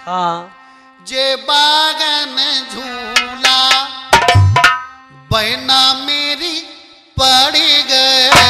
हाँ जे बागन झूला बहना मेरी पड़ी गए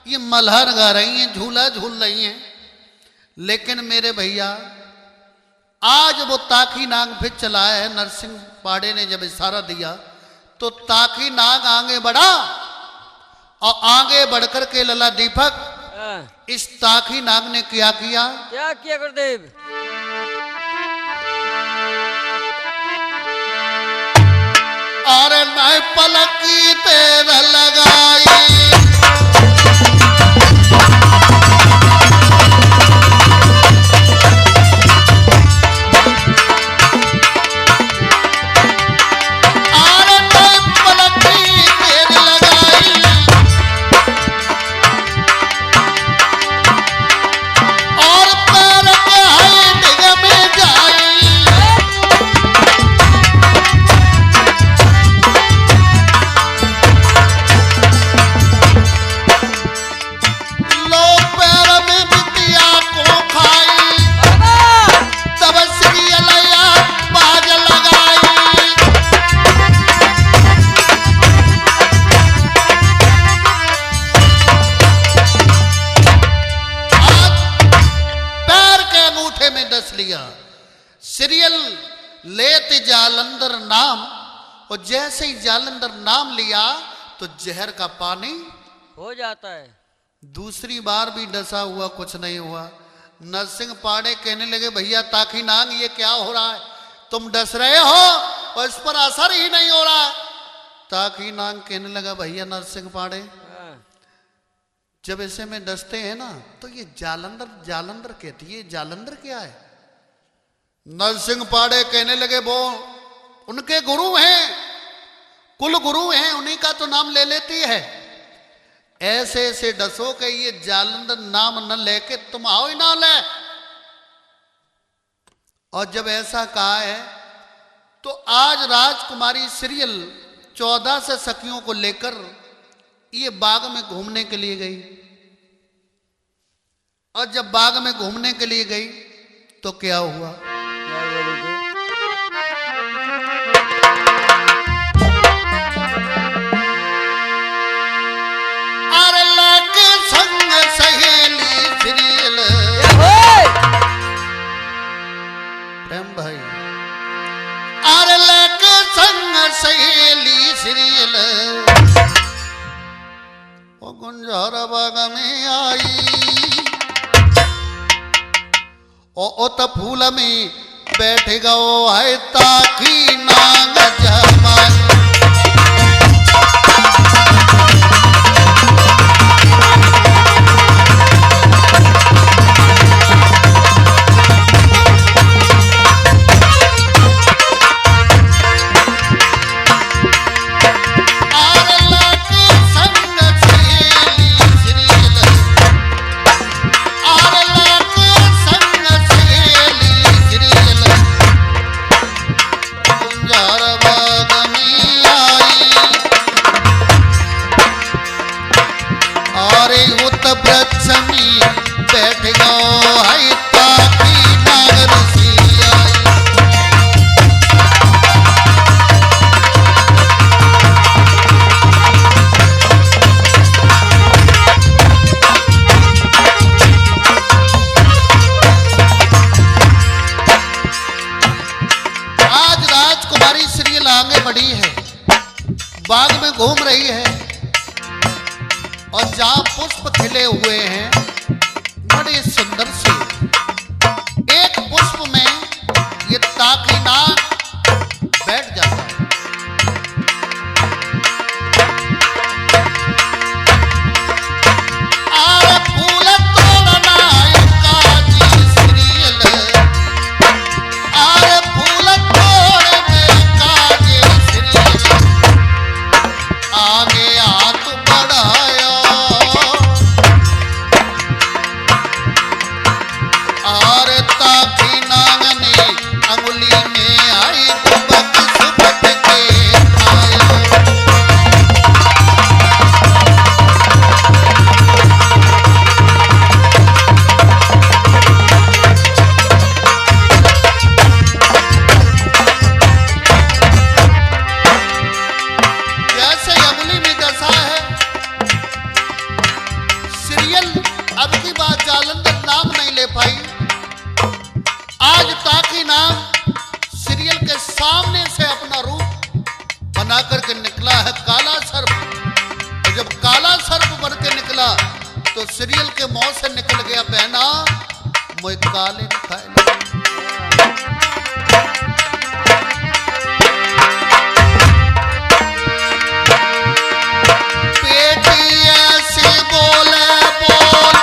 ये मल्हार गा रही हैं, झूला झूल रही हैं, लेकिन मेरे भैया आज वो ताकी नाग फिर चला है। नरसिंह पाड़े ने जब इशारा दिया तो ताकी नाग आगे बढ़ा और आगे बढ़कर के लला दीपक इस ताकी नाग ने क्या किया गुरुदेव? अरे मैं पलकी तेरा लगाई सीरियल लेते जालंधर नाम, और जैसे ही जालंधर नाम लिया तो जहर का पानी हो जाता है। दूसरी बार भी डसा हुआ कुछ नहीं हुआ। नरसिंह पाड़े कहने लगे भैया ताकी नाग ये क्या हो रहा है, तुम डस रहे हो और इस पर असर ही नहीं हो रहा। ताकी नाग कहने लगा भैया नरसिंह पाड़े जब ऐसे में डसते हैं ना तो ये जालंधर जालंधर कहती है, जालंधर क्या है? नरसिंह पाड़े कहने लगे वो उनके गुरु हैं, कुल गुरु हैं, उन्हीं का तो नाम ले लेती है। ऐसे ऐसे डसो के ये जालंधर नाम न लेके तुम आओ ही ना ले। और जब ऐसा कहा है तो आज राजकुमारी सीरियल 14 से सखियों को लेकर ये बाग में घूमने के लिए गई। और जब बाग में घूमने के लिए गई तो क्या हुआ? सीरियल ओ गुंजार बाग में आई ओ त फूल में बैठ गओ है ताकि नांग जमाई वृक्ष में बैठ गो है ताकि नागर सी आई आज राजकुमारी सीरियल आगे बढ़ी है, बाग में घूम रही है और जहां पुष्प खिले हुए हैं बड़े सुंदर से, एक पुष्प में ये ताकि नाग बैठ जाता है। आरे फूल तोड़ना काजी सीरियल, आरे फूल तोड़ने काजी सीरियल, आगे हाथ बढ़ाया ताकि नाग ने अंगुली में आई दुबक सुबक के आया। जैसे अंगुली में दशा है, सीरियल अब की बात जालंधर नाम नहीं ले पाई। आज ताकि नाम सीरियल के सामने से अपना रूप बना करके निकला है काला सर्प। तो जब काला सर्प बन के निकला तो सीरियल के मुंह से निकल गया बहना मोए काले खाए। बेटी ऐसे बोले बोल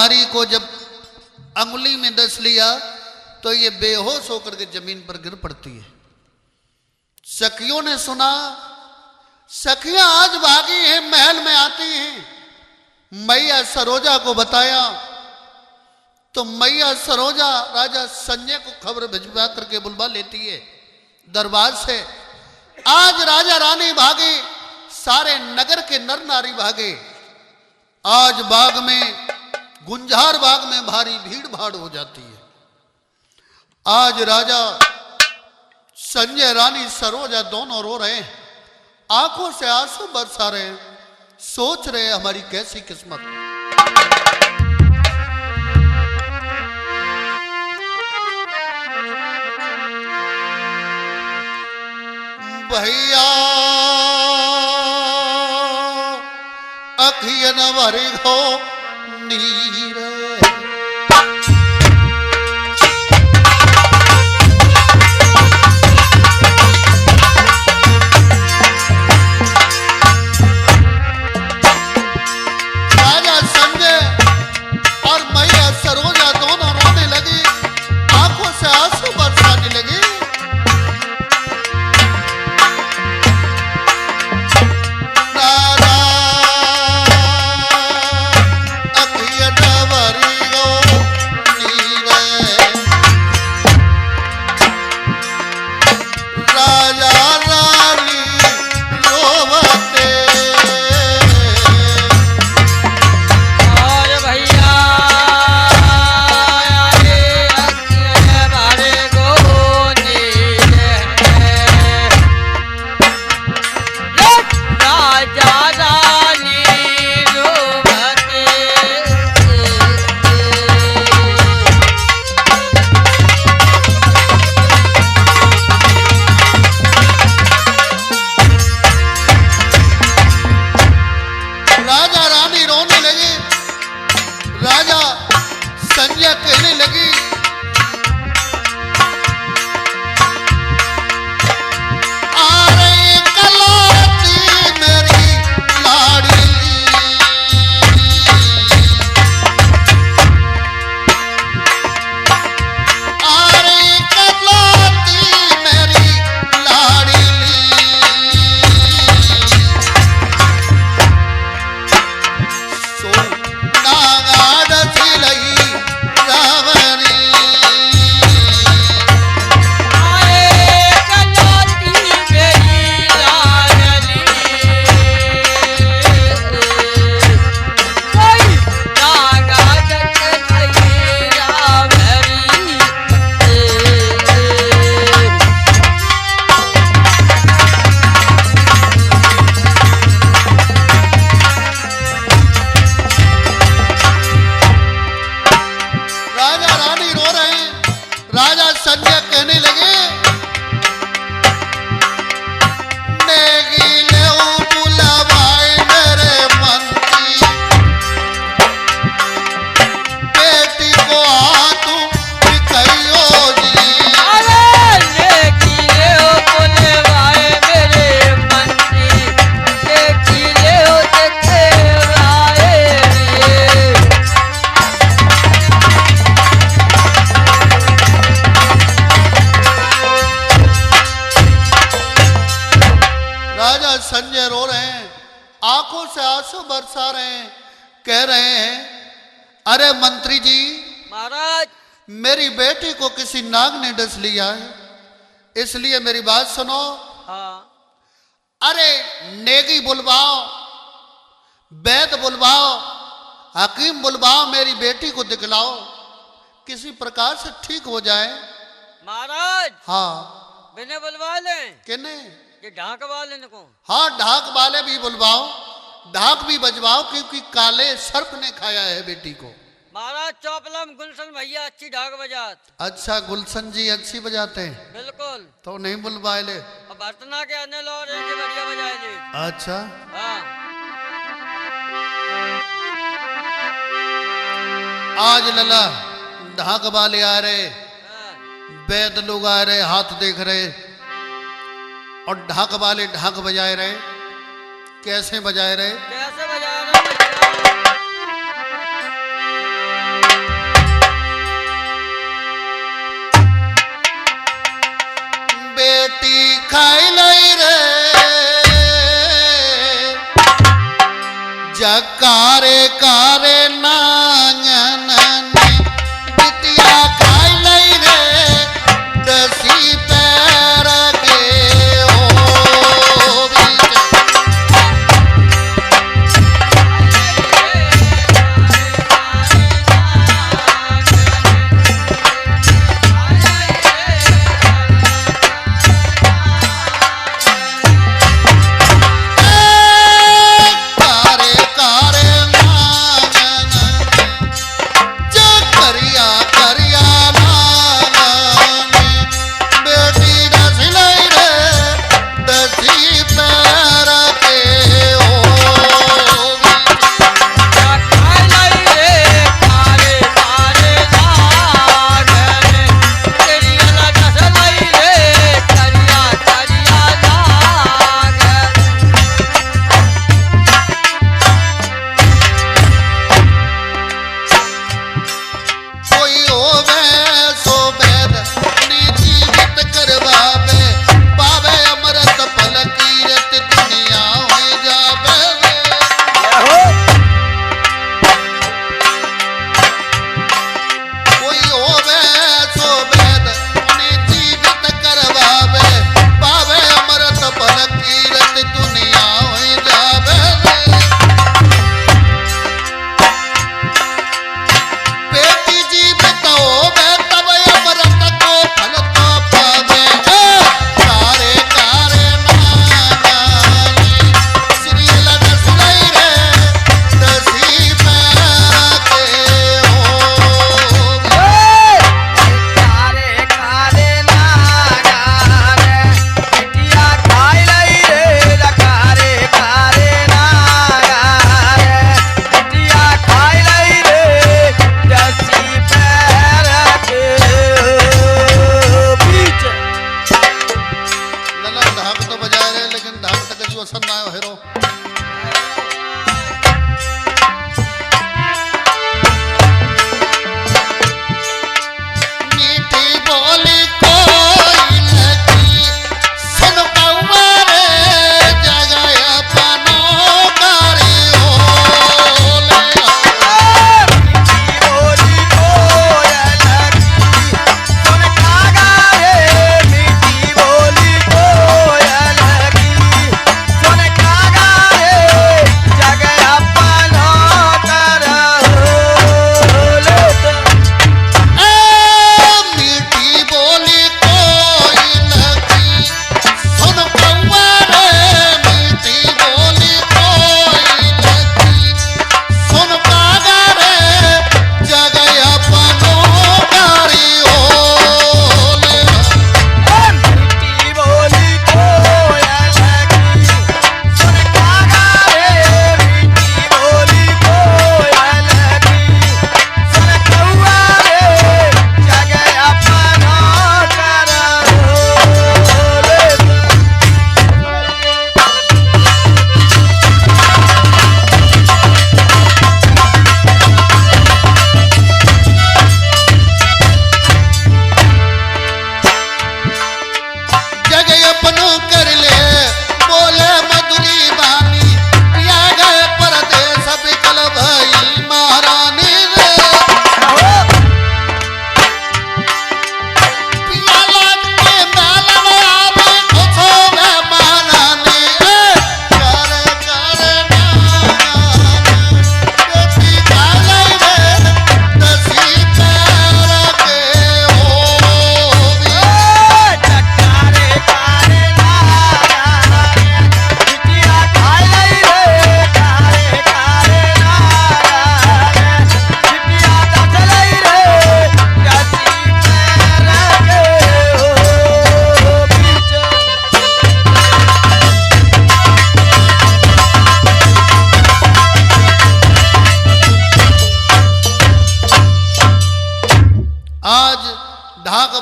कुमारी को जब अंगुली में डस लिया तो ये बेहोश होकर के जमीन पर गिर पड़ती है। सखियों ने सुना, सखियां आज भागी हैं, महल में आती हैं। मैया सरोजा को बताया तो मैया सरोजा राजा संजय को खबर भिजवा करके बुलवा लेती है दरबार से। आज राजा रानी भागे, सारे नगर के नर नारी भागे। आज बाग में, गुंजार बाग में भारी भीड़ भाड़ हो जाती है। आज राजा संजय रानी सरोजा दोनों रो रहे हैं, आंखों से आंसू बरसा रहे हैं, सोच रहे हमारी कैसी किस्मत। भैया अखियन भरी हो नीर, राजा संजय और मैया सरोजा दोनों रोने लगी, आंखों से आंसू बरसाने लगी। संजय रो रहे हैं, आंखों से आंसू बरसा रहे हैं, कह रहे हैं अरे मंत्री जी महाराज, मेरी बेटी को किसी नाग ने डस लिया है, इसलिए मेरी बात सुनो। हाँ। अरे नेगी बुलवाओ, वैद बुलवाओ, हकीम बुलवाओ, मेरी बेटी को दिखलाओ, किसी प्रकार से ठीक हो जाए। महाराज हाँ। बिना बुलवा लें किने? ये ढाक वाले को। हाँ, ढाक वाले भी बुलवाओ, ढाक भी बजवाओ, क्योंकि काले सर्प ने खाया है बेटी को। महाराज चौपलम गुलशन भैया अच्छी ढाक बजात। अच्छा, गुलशन जी अच्छी बजाते हैं? बिल्कुल। तो नहीं बुलवाए ले? और बर्तना के अन्य लोग बढ़िया बजाए ले। अच्छा। हाँ। आज लला ढाक वाले आ रहे, हाँ। वैद लोग आ रहे, हाथ देख रहे, और ढाक वाले ढाक बजाए रहे। कैसे बजाए रहे? कैसे बजा रहे भैया? बेटी खाई लई रे जकारे कारे नांगन ने बिटिया खाई लई रे दसी पैर के ओ बीच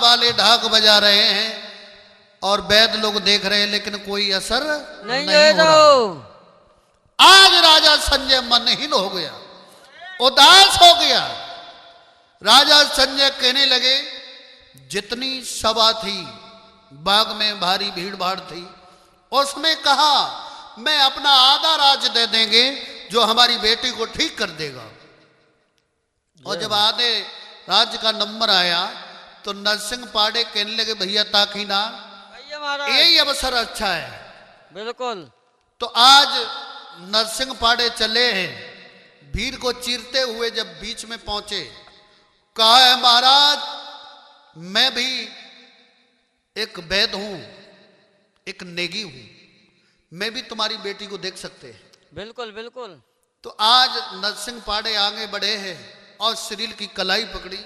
वाले ढाक बजा रहे हैं और वैद्य लोग देख रहे हैं, लेकिन कोई असर नहीं हो रहा। आज राजा संजय मनहीन हो गया, उदास हो गया। राजा संजय कहने लगे, जितनी सभा थी बाग में भारी भीड़ भाड़ थी। उसने कहा मैं अपना आधा राज दे देंगे जो हमारी बेटी को ठीक कर देगा। और जब आधे राज्य का नंबर आया तो नरसिंह पाड़े कहने लगे भैया ताकी ना, भैया महाराज यही अवसर अच्छा है। बिल्कुल। तो आज नरसिंह पाड़े चले हैं, भीड़ को चीरते हुए जब बीच में पहुंचे, कहा है महाराज मैं भी एक वैद्य हूं, एक नेगी हूं, मैं भी तुम्हारी बेटी को देख सकते हैं। बिल्कुल बिल्कुल। तो आज नरसिंह पाड़े आगे बढ़े हैं और श्रील की कलाई पकड़ी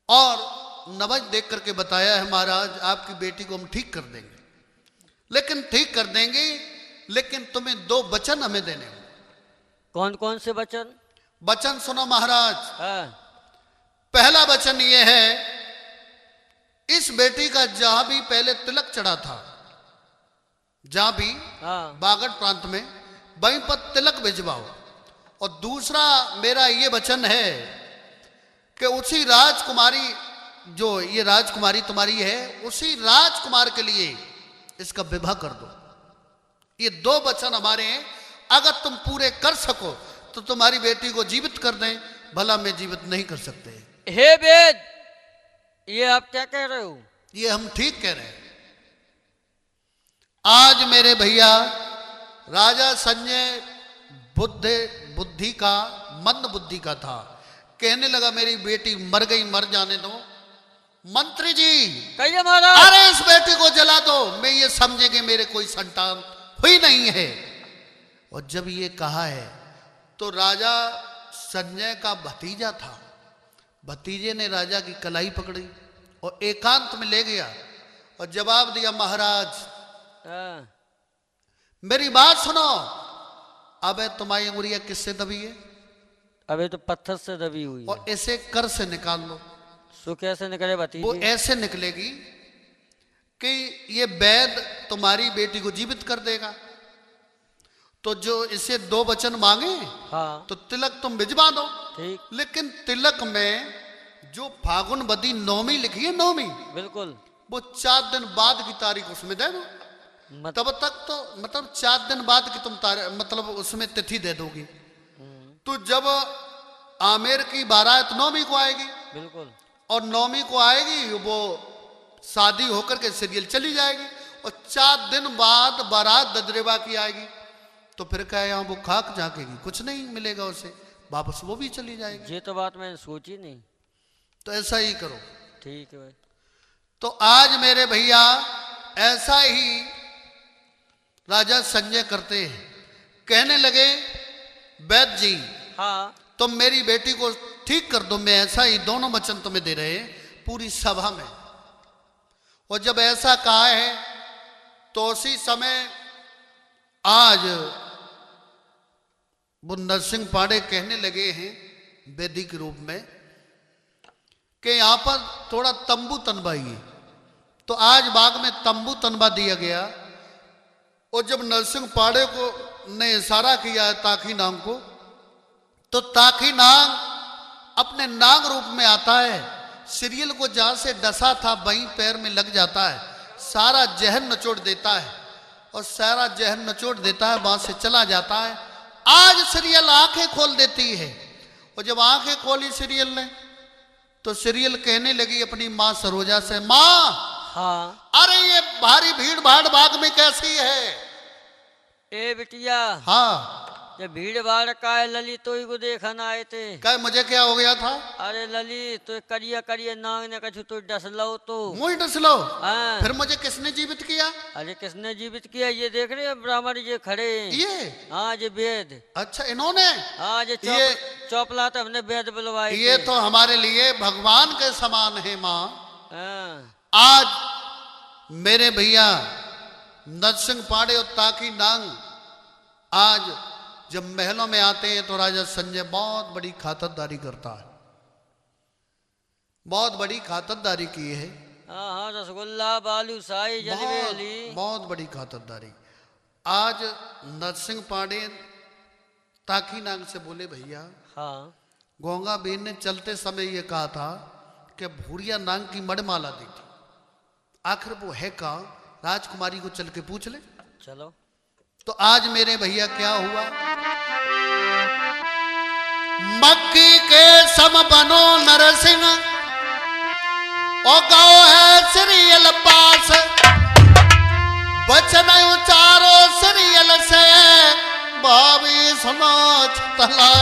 और नवज देख करके बताया है महाराज आपकी बेटी को हम ठीक कर देंगे, लेकिन ठीक कर देंगे लेकिन तुम्हें 2 वचन हमें देने होंगे। कौन कौन से वचन? वचन सुनो महाराज। हाँ। पहला वचन ये है, इस बेटी का जहां भी पहले तिलक चढ़ा था, जहां भी हाँ। बागड़ प्रांत में, वहीं पर तिलक भिजवाओ। और दूसरा मेरा ये वचन है कि उसी राजकुमारी, जो ये राजकुमारी तुम्हारी है, उसी राजकुमार के लिए इसका विवाह कर दो। ये 2 वचन हमारे हैं, अगर तुम पूरे कर सको तो तुम्हारी बेटी को जीवित कर दें, भला मैं जीवित नहीं कर सकते। हे वेद, ये आप क्या कह रहे हो? ये हम ठीक कह रहे हैं। आज मेरे भैया राजा संजय बुद्धि का, मंद बुद्धि का था, कहने लगा मेरी बेटी मर गई, मर जाने दो। मंत्री जी कहिए महाराज। अरे इस बेटी को जला दो, मैं ये समझेंगे मेरे कोई संतान हुई नहीं है। और जब ये कहा है तो राजा संजय का भतीजा था, भतीजे ने राजा की कलाई पकड़ी और एकांत में ले गया और जवाब दिया महाराज हाँ। मेरी बात सुनो, अबे तुम्हारी अंगुरिया किससे दबी है? अबे तो पत्थर से दबी हुई है। और ऐसे कर से निकाल लो। सो कैसे निकले वो भतीजे? ऐसे निकलेगी कि ये वैद्य तुम्हारी बेटी को जीवित कर देगा। तो जो इसे 2 वचन मांगे हाँ। तो तिलक तुम भिजवा दो, ठीक। लेकिन तिलक में जो फागुन बदी नौमी लिखी है, नौमी, बिल्कुल। वो 4 दिन बाद की तारीख उसमें दे दो। तब तक तो मतलब 4 दिन बाद की तुम मतलब उसमें तिथि दे दोगी। तो जब आमेर की बारात नौमी को आएगी, बिल्कुल, और नौमी को आएगी, वो शादी होकर के सीरियल चली जाएगी, और 4 दिन बाद बारात ददरेवा की आएगी। तो फिर क्या यहाँ वो खाक झाकेगी, कुछ नहीं मिलेगा उसे, वापस वो भी चली जाएगी। ये तो बात मैंने सोची नहीं। तो ऐसा ही करो। ठीक है भाई। तो आज मेरे भैया ऐसा ही राजा संजय करते हैं। कहने लगे वैद्य जी हाँ। तुम मेरी बेटी को ठीक कर दो, मैं ऐसा ही 2 वचन तुम्हें दे रहे हैं पूरी सभा में। और जब ऐसा कहा है तो उसी समय आज वो नरसिंह पाड़े कहने लगे हैं वैदिक रूप में कि यहां पर थोड़ा तंबू तनवाइए। तो आज बाग में तंबू तनवा दिया गया। और जब नरसिंह पाड़े को ने इशारा किया है ताकी नांग को, तो ताकी नांग अपने नांग रूप में आता है। सीरियल को जहां से डसा था वहीं पैर में लग जाता है, सारा जहर नचोड़ देता है, और सारा जहर नचोड़ देता है, वहां से चला जाता है। आज सीरियल आंखें खोल देती है। और जब आंखें खोली सीरियल ने, तो सीरियल कहने लगी अपनी माँ सरोजा से, माँ हाँ। अरे ये भारी भीड़ भाड़ बाग में कैसी है? ए बिटिया, हाँ। ये भीड़ भाड़ का है, ललित तो को देखन आए थे। क्या मुझे क्या हो गया था? अरे ललित तो करिया करिया नांग ने कछु तो डस लो तो। मुझे डस लो। हाँ। फिर मुझे किसने जीवित किया? अरे किसने जीवित किया? ये देख रहे हैं ब्राह्मण ये खड़े हैं। ये? हाँ ये वेद। अच्छा इन्होंने? हाँ ये चौपला तो हमने वेद बुलवाई। ये तो हमारे लिए भगवान के समान है माँ। हाँ। आज मेरे भैया नरसिंह पाड़े और ताकी नांग आज जब महलों में आते हैं तो राजा संजय बहुत बड़ी खातिरदारी करता है, बहुत बड़ी खातिरदारी की है। हाँ हाँ, रसगुल्ला बालूशाही जलेबी। बहुत बड़ी खातिरदारी। आज नरसिंह पाड़े ताकी नांग से बोले भैया, हाँ। गोंगा बेन ने चलते समय ये कहा था कि भूरिया नांग की मणिमाला दी थी, आखिर वो है कौन? राजकुमारी को चल के पूछ ले। चलो। तो आज मेरे भैया क्या हुआ, मक्की के सम बनो नरसिंह और गाँव है सीरियल पास, बचन उचारो सीरियल से भाभी सुनो तला।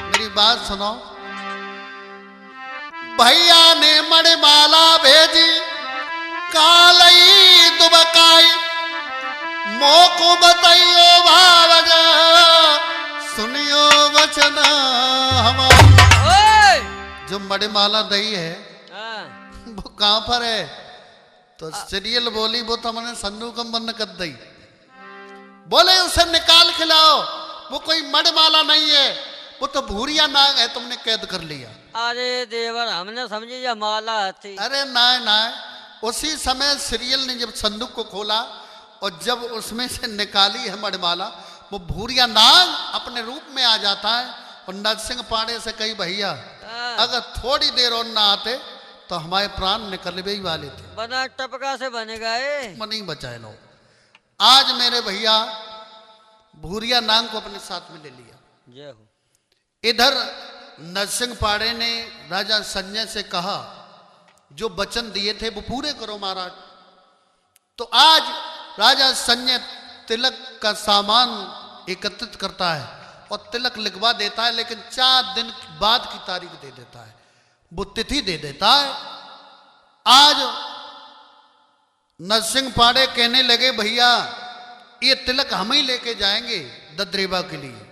मेरी बात सुनो, भैया ने मणिमाला भेजी कालई दुबकाई, मोको बताइयो भावज सुनियो वचन हमारा। जो मणिमाला दई है वो कहां पर है? तो सीरियल बोली वो तो मैंने सन्नू कम बंद कर दी, बोले उसे निकाल खिलाओ, वो कोई मणिमाला नहीं है, वो तो भूरिया नाग है, तुमने कैद कर लिया। अरे देवर हमने समझी या माला थी। अरे ना ना, उसी समय सीरियल ने जब संदूक को खोला और जब उसमें से निकाली है मणिमाला, वो भूरिया नाग अपने रूप में आ जाता है और नरसिंह पांडे से कही भैया अगर थोड़ी देर और ना आते तो हमारे प्राण निकलवे ही वाले थे। बना टपका से बने गए, नहीं बचाए लोग। आज मेरे भैया भूरिया नाग को अपने साथ में ले लिया। जय हो। इधर नरसिंह पाड़े ने राजा संजय से कहा जो वचन दिए थे वो पूरे करो महाराज। तो आज राजा संजय तिलक का सामान एकत्रित करता है और तिलक लिखवा देता है, लेकिन 4 दिन बाद की तारीख दे देता है, वो तिथि दे देता है। आज नरसिंह पाड़े कहने लगे भैया ये तिलक हम ही लेके जाएंगे दद्रेवा के लिए।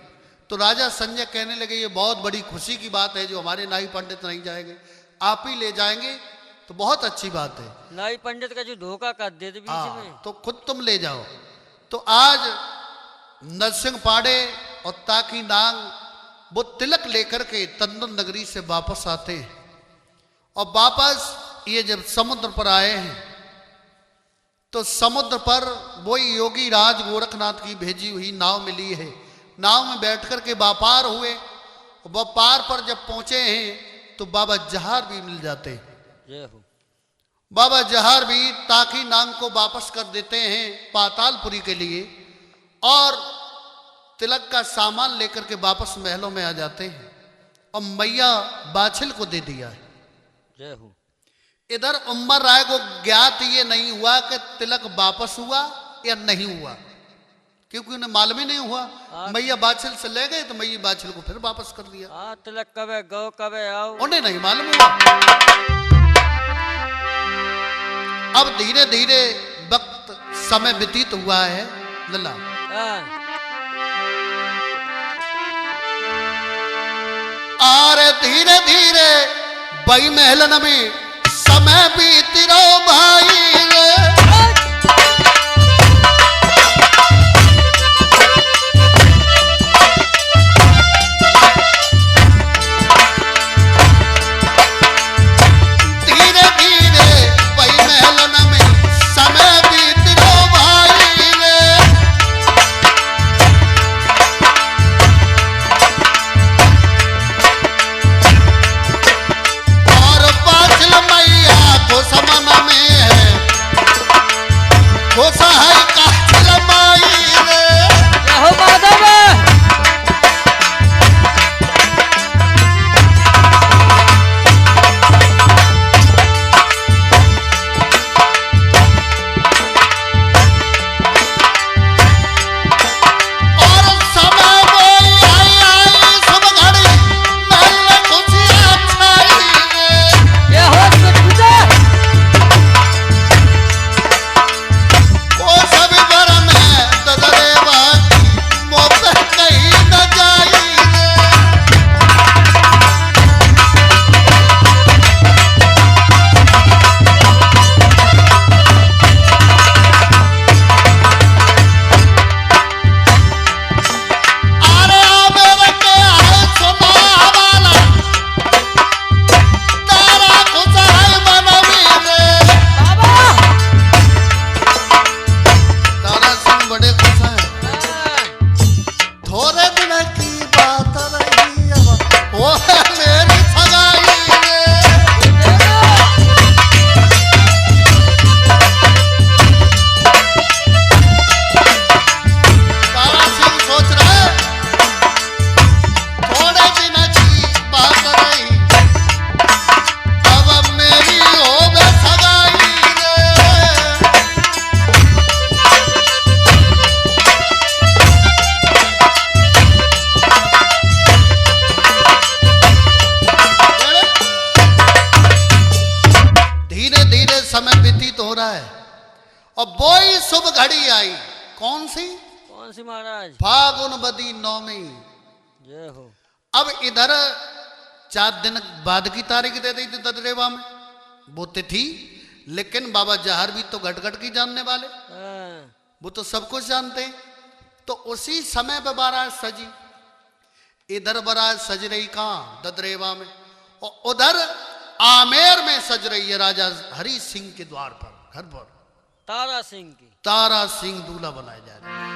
तो राजा संजय कहने लगे ये बहुत बड़ी खुशी की बात है, जो हमारे नाई पंडित नहीं जाएंगे आप ही ले जाएंगे तो बहुत अच्छी बात है। नाई पंडित का जो धोखा कर दे बीच में, तो खुद तुम ले जाओ। तो आज नरसिंह पाड़े और ताकी नाग वो तिलक लेकर के तंदन नगरी से वापस आते हैं और वापस ये जब समुद्र पर आए हैं तो समुद्र पर वही योगी राज गोरखनाथ की भेजी हुई नाव मिली है। नाव में बैठकर के व्यापार हुए, व्यापार पर जब पहुंचे हैं तो बाबा जहार भी मिल जाते हैं। जय हो। बाबा जहार भी ताकी नाग को वापस कर देते हैं पातालपुरी के लिए और तिलक का सामान लेकर के वापस महलों में आ जाते हैं और मैया बाछिल को दे दिया है। जय हो। इधर उम्मर राय को ज्ञात ये नहीं हुआ कि तिलक वापस हुआ या नहीं हुआ, क्योंकि उन्हें मालूम ही नहीं हुआ। मैया बाछिल से ले गए तो मैया बाछिल को फिर वापस कर दिया। तिलक कब है गौ कब है आओ, उन्हें नहीं मालूम हुआ। अब धीरे धीरे वक्त समय व्यतीत हुआ है लला। आरे धीरे धीरे बई महलन में समय बीत रो भाई रे। धीरे धीरे बई महलन में समय बीत रो भाई रे। और बाछिल मैया को समन में है वो सहाय काछिल माई रे। जय हो माधव। और समय बोई आई आई सब घड़ी महल खुशियां छाई रे। जय हो सुखदा। वो सभी बरन है ददरेवा मोत कहीं न जाई रे। अरे मेरे के है सुना वाला तारा खुश है मनवी रे। बाबा तारा सिंह बड़े खुश हैं। थोड़े दिन की बात रही अब वो है मेरी सगाई रे। भी शुभ घड़ी आई। कौन सी? कौन सी महाराज? फागुन बदी नौमी। जय हो। अब इधर 4 दिन बाद की तारीख दे दी थी ददरेवा में, वो तिथि, लेकिन बाबा जहर भी तो घट घट की जानने वाले, वो तो सब कुछ जानते हैं। तो उसी समय पर बारात सजी, इधर बारात सज रही कहां? ददरेवा में, और उधर आमेर में सज रही है राजा हरि सिंह के द्वार पर, घर पर। तारा सिंह की। तारा सिंह दूल्हा बनाए जा रहे हैं।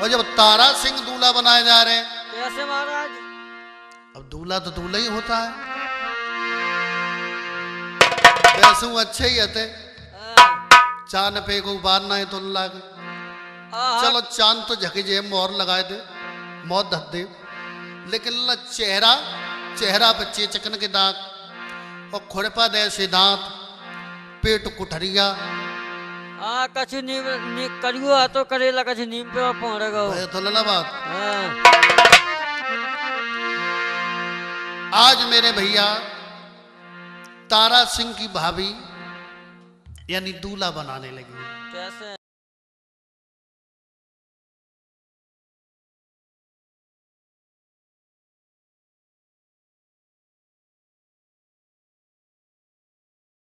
और जब तारा सिंह दूल्हा बनाए जा रहे हैं, कैसे महाराज? अब दूल्हा तो दूल्हा ही होता है, वैसे अच्छे ही हते, चांद पे को बारना है तो लागे, चलो चांद तो झके जे मोहर लगाए दे, मौत धत दे, लेकिन चेहरा, चेहरा पे चेचकन के दाग, और खुरपा दे से दांत, पेट कुठरिया, कछु नीम करियो तो करेला, कछु नीम पे पहुंचेगा तो लला बात। आज मेरे भैया तारा सिंह की भाभी यानी दूल्हा बनाने लगी। कैसे?